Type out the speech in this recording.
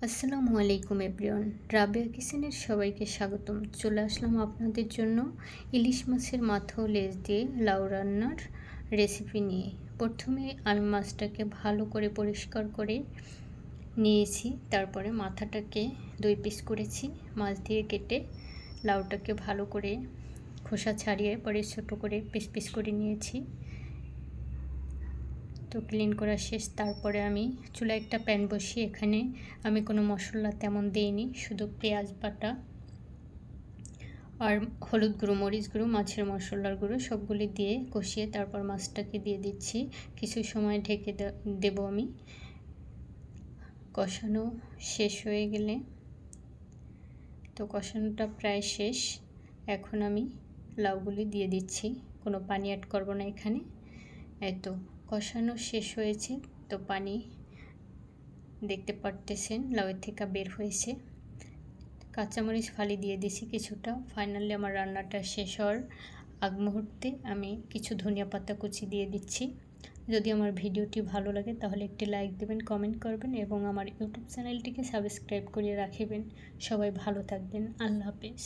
আসসালামু আলাইকুম এভরিওয়ান, রাবেয়া কিচেনের সবাইকে স্বাগতম। চলে আসলাম আপনাদের জন্য ইলিশ মাছের মাথা ও লেজ দিয়ে লাউ রান্নার রেসিপি নিয়ে। প্রথমে আমি মাছটাকে ভালো করে পরিষ্কার করে নিয়েছি, তারপরে মাথাটাকে 2 পিস করেছি, মাছ দিয়ে কেটে লাউটাকে ভালো করে খোসা ছাড়িয়ে পরে ছোটো করে পিস পিস করে নিয়েছি। তো ক্লিন করা শেষ। তারপরে আমি চুলায় একটা প্যান বসিয়ে এখানে আমি কোনো মশলা তেমন দিইনি, শুধু পেঁয়াজ বাটা আর হলুদ গুঁড়ো, মরিচ গুঁড়ো, মাছের মশলার গুঁড়ো সবগুলি দিয়ে কষিয়ে তারপর মাছটাকে দিয়ে দিচ্ছি। কিছু সময় ঢেকে দেব আমি। কষানো শেষ হয়ে গেলে, তো কষানোটা প্রায় শেষ, এখন আমি লাউগুলি দিয়ে দিচ্ছি। কোনো পানি অ্যাড করব না এখানে। তো কষানো শেষ হয়েছে, তো পানি দেখতে পারতেছেন লাউয়ের থেকে বের হয়েছে। কাঁচামরিচ ফালি দিয়ে দিছি কিছুটা। ফাইনালি আমার রান্নাটা শেষ হওয়ার আগ মুহূর্তে আমি কিছু ধনিয়া পাতা কুচি দিয়ে দিচ্ছি। যদি আমার ভিডিওটি ভালো লাগে তাহলে একটি লাইক দেবেন, কমেন্ট করবেন এবং আমার ইউটিউব চ্যানেলটিকে সাবস্ক্রাইব করে রাখবেন। সবাই ভালো থাকবেন। আল্লাহ হাফেজ।